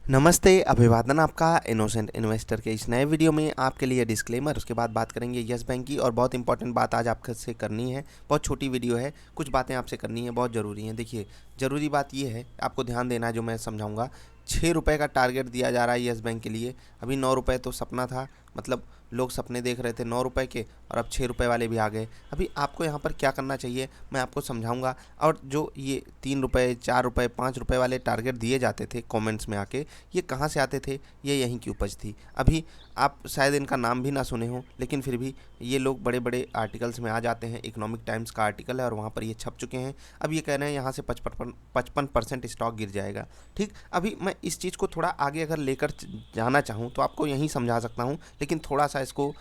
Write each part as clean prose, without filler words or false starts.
नमस्ते, अभिवादन आपका इनोसेंट इन्वेस्टर के इस नए वीडियो में आपके लिए डिस्क्लेमर, उसके बाद बात करेंगे यस बैंक की। और बहुत इंपॉर्टेंट बात आज आपसे करनी है। बहुत छोटी वीडियो है, कुछ बातें आपसे करनी है, बहुत ज़रूरी हैं। देखिए, ज़रूरी बात ये है, आपको ध्यान देना है जो मैं समझाऊंगा। 6 रुपये का टारगेट दिया जा रहा है यस बैंक के लिए। अभी 9 रुपये तो सपना था, मतलब लोग सपने देख रहे थे 9 रुपये के, और अब 6 रुपये वाले भी आ गए। अभी आपको यहाँ पर क्या करना चाहिए मैं आपको समझाऊंगा। और जो ये 3 रुपये, 4 रुपये, 5 रुपये वाले टारगेट दिए जाते थे कमेंट्स में आके, ये कहाँ से आते थे? ये यहीं की उपज थी। अभी आप शायद इनका नाम भी ना सुने हो, लेकिन फिर भी ये लोग बड़े बड़े आर्टिकल्स में आ जाते हैं। इकोनॉमिक टाइम्स का आर्टिकल है और वहाँ पर ये छप चुके हैं। अब ये कह रहे हैं यहाँ से 55% स्टॉक गिर जाएगा। ठीक, अभी मैं इस चीज़ को थोड़ा आगे अगर लेकर जाना चाहूँ तो आपको यहीं समझा सकता हूँ, लेकिन थोड़ा सा इसको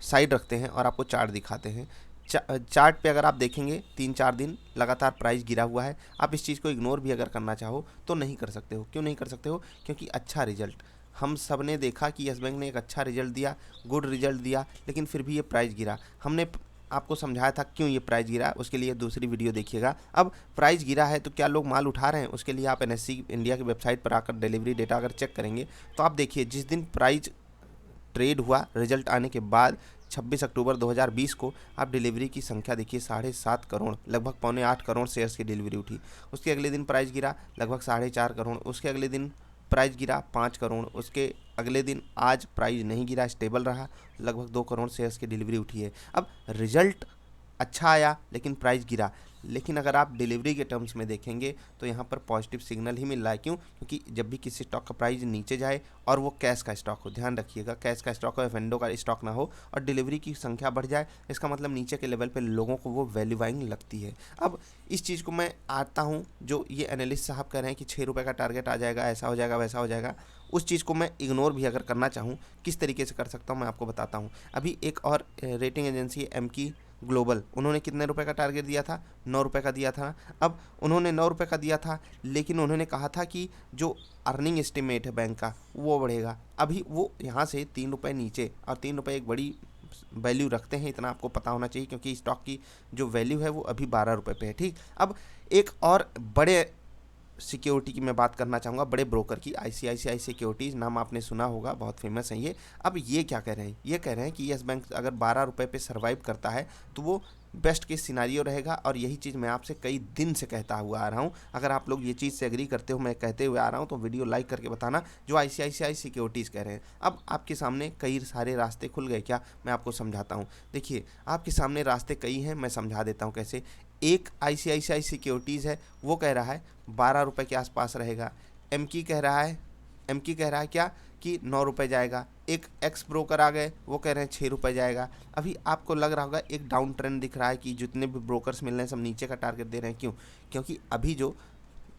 साइड रखते हैं और आपको चार्ट दिखाते हैं। चार्ट पे अगर आप देखेंगे 3-4 दिन लगातार प्राइस गिरा हुआ है। आप इस चीज़ को इग्नोर भी अगर करना चाहो तो नहीं कर सकते हो। क्यों नहीं कर सकते हो? क्योंकि अच्छा रिजल्ट हम सब ने देखा कि यस बैंक ने एक अच्छा रिजल्ट दिया, गुड रिजल्ट दिया, लेकिन फिर भी ये प्राइस गिरा। हमने आपको समझाया था क्यों ये प्राइस गिरा, उसके लिए दूसरी वीडियो देखिएगा। अब प्राइस गिरा है तो क्या लोग माल उठा रहे हैं? उसके लिए आप एनएससी इंडिया की वेबसाइट पर आकर डिलीवरी डेटा अगर चेक करेंगे तो आप देखिए, जिस दिन प्राइस ट्रेड हुआ रिजल्ट आने के बाद 26 अक्टूबर 2020 को, आप डिलीवरी की संख्या देखिए, 7.5 करोड़, लगभग 7.25 करोड़ शेयर्स की डिलीवरी उठी। उसके अगले दिन प्राइस गिरा लगभग 4.5 करोड़। उसके अगले दिन प्राइस गिरा 5 करोड़। उसके अगले दिन आज प्राइस नहीं गिरा, स्टेबल रहा, लगभग 2 करोड़ शेयर्स की डिलीवरी उठी है। अब रिजल्ट अच्छा आया लेकिन प्राइस गिरा। लेकिन अगर आप डिलीवरी के टर्म्स में देखेंगे तो यहाँ पर पॉजिटिव सिग्नल ही मिल रहा है। क्यों? क्योंकि जब भी किसी स्टॉक का प्राइस नीचे जाए और वो कैश का स्टॉक हो, ध्यान रखिएगा, कैश का स्टॉक हो, वेंडो का स्टॉक ना हो, और डिलीवरी की संख्या बढ़ जाए, इसका मतलब नीचे के लेवल पे लोगों को वो वैल्यूवाइंग लगती है। अब इस चीज़ को मैं आता हूँ, जो ये एनालिस्ट साहब कह रहे हैं कि 6 रुपये का टारगेट आ जाएगा, ऐसा हो जाएगा, वैसा हो जाएगा, उस चीज़ को मैं इग्नोर भी अगर करना चाहूँ, किस तरीके से कर सकता हूँ मैं आपको बताता हूँ। अभी एक और रेटिंग एजेंसी है एम की ग्लोबल, उन्होंने कितने रुपए का टारगेट दिया था? 9 रुपये का दिया था। अब उन्होंने 9 रुपये का दिया था, लेकिन उन्होंने कहा था कि जो अर्निंग एस्टिमेट है बैंक का वो बढ़ेगा। अभी वो यहाँ से 3 रुपये नीचे, और 3 रुपये एक बड़ी वैल्यू रखते हैं, इतना आपको पता होना चाहिए, क्योंकि स्टॉक की जो वैल्यू है वो अभी 12 रुपये पे है। ठीक, अब एक और बड़े सिक्योरिटी की मैं बात करना चाहूँगा, बड़े ब्रोकर की, आईसीआईसीआई सिक्योरिटीज़, नाम आपने सुना होगा, बहुत फेमस है ये। अब ये क्या कह रहे हैं? ये कह रहे हैं कि यस बैंक अगर 12 रुपये पे सर्वाइव करता है तो वो बेस्ट केस सिनारियो रहेगा। और यही चीज़ मैं आपसे कई दिन से कहता हुआ आ रहा हूँ। अगर आप लोग ये चीज़ से एग्री करते हो, मैं कहते हुए आ रहा हूँ, तो वीडियो लाइक करके बताना जो आईसीआईसीआई सिक्योरिटीज़ कह रहे हैं। अब आपके सामने कई सारे रास्ते खुल गए क्या? मैं आपको समझाता हूँ। देखिए, आपके सामने रास्ते कई हैं, मैं समझा देता हूँ कैसे। एक आईसीआईसीआई सिक्योरिटीज़ है, वो कह रहा है 12 रुपये के आसपास रहेगा। एम की कह रहा है, एम की कह रहा है क्या कि 9 रुपये जाएगा। एक एक्स ब्रोकर आ गए, वो कह रहे हैं 6 रुपये जाएगा। अभी आपको लग रहा होगा एक डाउन ट्रेंड दिख रहा है कि जितने भी ब्रोकर्स मिल रहे हैं सब नीचे का टारगेट दे रहे हैं। क्यों? क्योंकि अभी जो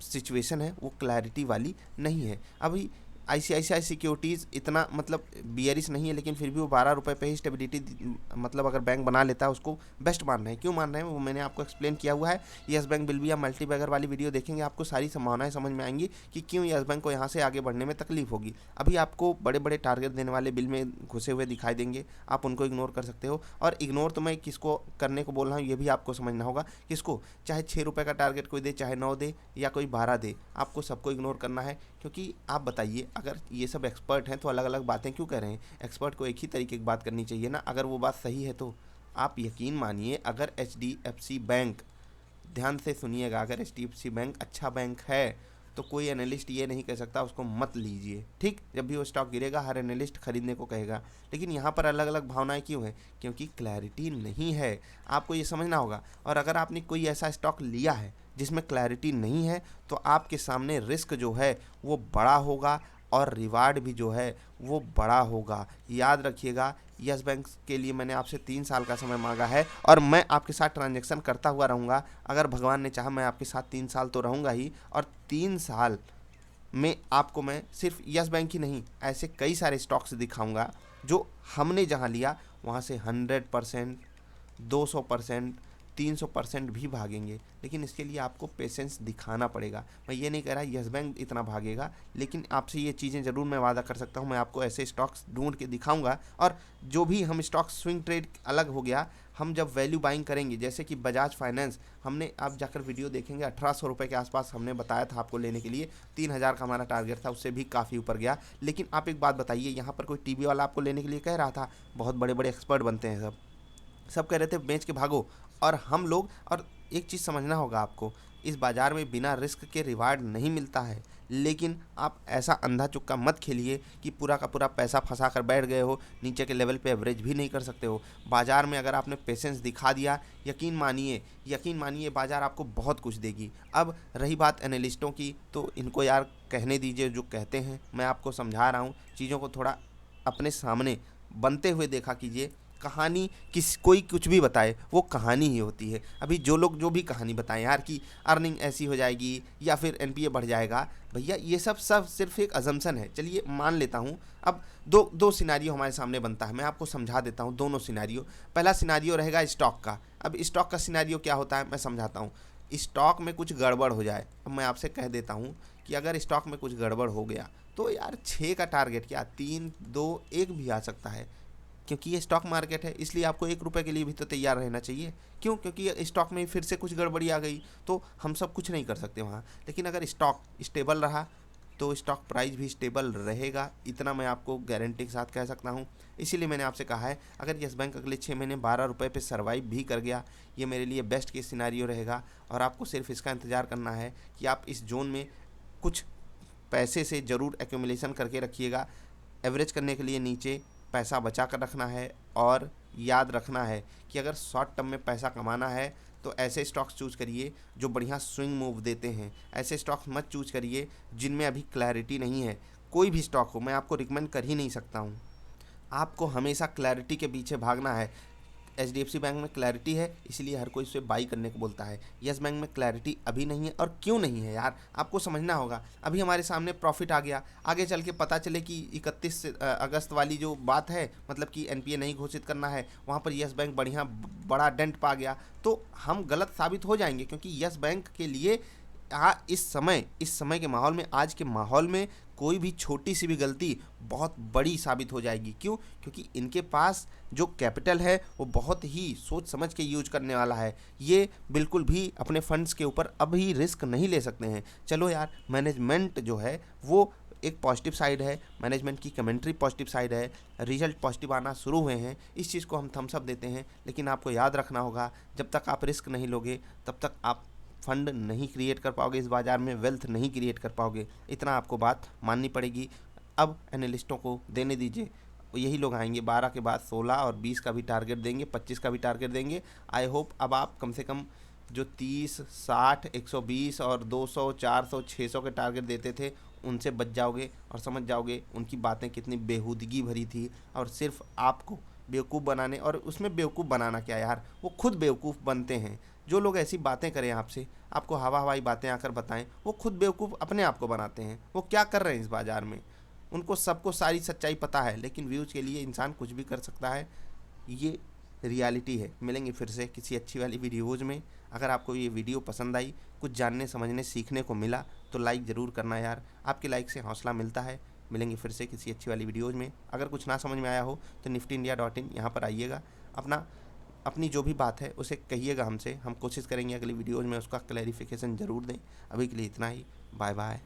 सिचुएशन है वो क्लैरिटी वाली नहीं है। अभी आईसीआईसीआई सिक्योरिटीज़ इतना मतलब बियरिश नहीं है, लेकिन फिर भी वो 12 रुपये पे ही स्टेबिलिटी, मतलब अगर बैंक बना लेता है उसको बेस्ट मान रहे हैं। क्यों मान रहे हैं वो मैंने आपको एक्सप्लेन किया हुआ है। यस बैंक बिल भी या मल्टी बैगर वाली वीडियो देखेंगे, आपको सारी संभावनाएं समझ में आएंगी कि क्यों यस बैंक को यहाँ से आगे बढ़ने में तकलीफ होगी। अभी आपको बड़े बड़े टारगेट देने वाले बिल में घुसे हुए दिखाई देंगे, आप उनको इग्नोर कर सकते हो। और इग्नोर तो मैं किसको करने को बोल रहा हूँ ये भी आपको समझना होगा। किसको? चाहे 6 रुपये का टारगेट कोई दे, चाहे 9 दे, या कोई 12 दे, आपको सबको इग्नोर करना है। क्योंकि आप बताइए, अगर ये सब एक्सपर्ट हैं तो अलग अलग बातें क्यों कर रहे हैं? एक्सपर्ट को एक ही तरीके की बात करनी चाहिए ना, अगर वो बात सही है तो। आप यकीन मानिए, अगर H D F C bank, ध्यान से सुनिएगा, अगर H D F C bank अच्छा बैंक है तो कोई एनालिस्ट ये नहीं कह सकता उसको मत लीजिए। ठीक, जब भी वो स्टॉक गिरेगा हर एनालिस्ट खरीदने को कहेगा। लेकिन यहाँ पर अलग अलग भावनाएं क्यों हैं? क्योंकि क्लैरिटी नहीं है, आपको ये समझना होगा। और अगर आपने कोई ऐसा स्टॉक लिया है जिसमें क्लैरिटी नहीं है, तो आपके सामने रिस्क जो है वो बड़ा होगा, और रिवार्ड भी जो है वो बड़ा होगा। याद रखिएगा, यस बैंक के लिए मैंने आपसे 3 साल का समय मांगा है, और मैं आपके साथ ट्रांजैक्शन करता हुआ रहूँगा। अगर भगवान ने चाहा मैं आपके साथ 3 साल तो रहूँगा ही, और 3 साल में आपको मैं सिर्फ यस बैंक ही नहीं, ऐसे कई सारे स्टॉक्स दिखाऊंगा जो हमने जहाँ लिया वहाँ से 100%, 200%, 300% भी भागेंगे, लेकिन इसके लिए आपको पेशेंस दिखाना पड़ेगा। मैं ये नहीं कह रहा यस बैंक इतना भागेगा, लेकिन आपसे ये चीज़ें ज़रूर मैं वादा कर सकता हूँ, मैं आपको ऐसे स्टॉक्स ढूंढ के दिखाऊंगा। और जो भी हम स्टॉक स्विंग ट्रेड अलग हो गया, हम जब वैल्यू बाइंग करेंगे, जैसे कि बजाज फाइनेंस, हमने आप जाकर वीडियो देखेंगे 1800 रुपये के आसपास हमने बताया था आपको लेने के लिए, 3000 का हमारा टारगेट था, उससे भी काफ़ी ऊपर गया। लेकिन आप एक बात बताइए, यहाँ पर कोई टीवी वाला आपको लेने के लिए कह रहा था? बहुत बड़े बड़े एक्सपर्ट बनते हैं सब कह रहे थे बेच के भागो। और हम लोग, और एक चीज़ समझना होगा आपको, इस बाज़ार में बिना रिस्क के रिवार्ड नहीं मिलता है। लेकिन आप ऐसा अंधा चुक्का मत खेलिए कि पूरा का पूरा पैसा फंसा कर बैठ गए हो, नीचे के लेवल पे एवरेज भी नहीं कर सकते हो। बाज़ार में अगर आपने पेशेंस दिखा दिया, यकीन मानिए बाज़ार आपको बहुत कुछ देगी। अब रही बात एनालिस्टों की, तो इनको यार कहने दीजिए जो कहते हैं। मैं आपको समझा रहा हूँ, चीज़ों को थोड़ा अपने सामने बनते हुए देखा कीजिए। कहानी कोई कुछ भी बताए, वो कहानी ही होती है। अभी जो लोग जो भी कहानी बताएं यार कि अर्निंग ऐसी हो जाएगी या फिर एनपीए बढ़ जाएगा, भैया ये सब सिर्फ एक अजम्पशन है। चलिए मान लेता हूँ। अब दो सिनारियो हमारे सामने बनता है, मैं आपको समझा देता हूँ दोनों सिनारियो। पहला सिनारियो रहेगा स्टॉक का। अब स्टॉक का सिनारियो क्या होता है मैं समझाता हूँ। स्टॉक में कुछ गड़बड़ हो जाए, अब मैं आपसे कह देता हूँ कि अगर स्टॉक में कुछ गड़बड़ हो गया तो यार 6 का टारगेट क्या 3, 2, 1 भी आ सकता है। क्योंकि ये स्टॉक मार्केट है, इसलिए आपको 1 रुपये के लिए भी तो तैयार रहना चाहिए। क्यों? क्योंकि ये स्टॉक में फिर से कुछ गड़बड़ी आ गई तो हम सब कुछ नहीं कर सकते वहाँ। लेकिन अगर स्टॉक स्टेबल रहा तो स्टॉक प्राइस भी स्टेबल रहेगा, इतना मैं आपको गारंटी के साथ कह सकता हूँ। इसीलिए मैंने आपसे कहा है, अगर यस बैंक अगले 6 महीने 12 रुपये पे सर्वाइव भी कर गया, ये मेरे लिए बेस्ट केस सिनारियो रहेगा। और आपको सिर्फ इसका इंतज़ार करना है कि आप इस जोन में कुछ पैसे से ज़रूर एक्यूमुलेशन करके रखिएगा। एवरेज करने के लिए नीचे पैसा बचा कर रखना है, और याद रखना है कि अगर शॉर्ट टर्म में पैसा कमाना है तो ऐसे स्टॉक्स चूज करिए जो बढ़िया स्विंग मूव देते हैं। ऐसे स्टॉक्स मत चूज करिए जिनमें अभी क्लैरिटी नहीं है। कोई भी स्टॉक हो, मैं आपको रिकमेंड कर ही नहीं सकता हूँ। आपको हमेशा क्लैरिटी के पीछे भागना है। एचडीएफसी बैंक में क्लैरिटी है, इसलिए हर कोई इसे बाई करने को बोलता है। यस बैंक में क्लैरिटी अभी नहीं है, और क्यों नहीं है यार आपको समझना होगा। अभी हमारे सामने प्रॉफिट आ गया, आगे चल के पता चले कि 31 अगस्त वाली जो बात है, मतलब कि एनपीए नहीं घोषित करना है, वहाँ पर यस बैंक बढ़िया बड़ा डेंट पा गया, तो हम गलत साबित हो जाएंगे। क्योंकि यस बैंक के लिए इस समय के माहौल में, आज के माहौल में कोई भी छोटी सी भी गलती बहुत बड़ी साबित हो जाएगी। क्यों? क्योंकि इनके पास जो कैपिटल है वो बहुत ही सोच समझ के यूज करने वाला है। ये बिल्कुल भी अपने फंड्स के ऊपर अभी रिस्क नहीं ले सकते हैं। चलो यार, मैनेजमेंट जो है वो एक पॉजिटिव साइड है, मैनेजमेंट की कमेंट्री पॉजिटिव साइड है, रिजल्ट पॉजिटिव आना शुरू हुए हैं, इस चीज़ को हम थम्स अप देते हैं। लेकिन आपको याद रखना होगा, जब तक आप रिस्क नहीं लोगे तब तक आप फंड नहीं क्रिएट कर पाओगे, इस बाज़ार में वेल्थ नहीं क्रिएट कर पाओगे। इतना आपको बात माननी पड़ेगी। अब एनालिस्टों को देने दीजिए, यही लोग आएंगे 12 के बाद 16 और 20 का भी टारगेट देंगे, 25 का भी टारगेट देंगे। आई होप अब आप कम से कम जो 30, 60, 120 और 200, 400, 600 के टारगेट देते थे, उनसे बच जाओगे और समझ जाओगे उनकी बातें कितनी बेहूदगी भरी थी, और सिर्फ आपको बेवकूफ़ बनाने, और उसमें बेवकूफ़ बनाना क्या यार, वो खुद बेवकूफ़ बनते हैं। जो लोग ऐसी बातें करें आपसे, आपको हवाई बातें आकर बताएं, वो खुद बेवकूफ़ अपने आप को बनाते हैं। वो क्या कर रहे हैं इस बाज़ार में, उनको सबको सारी सच्चाई पता है, लेकिन व्यूज़ के लिए इंसान कुछ भी कर सकता है। ये रियलिटी है। मिलेंगे फिर से किसी अच्छी वाली वीडियोज़ में। अगर आपको ये वीडियो पसंद आई, कुछ जानने समझने सीखने को मिला, तो लाइक ज़रूर करना यार, आपके लाइक से हौसला मिलता है। मिलेंगे फिर से किसी अच्छी वाली वीडियोज़ में। अगर कुछ ना समझ में आया हो तो niftyindia.in यहाँ पर आइएगा, अपनी जो भी बात है उसे कहिएगा हमसे, हम कोशिश करेंगे अगली वीडियोज़ में उसका क्लैरिफिकेशन ज़रूर दें। अभी के लिए इतना ही, बाय बाय।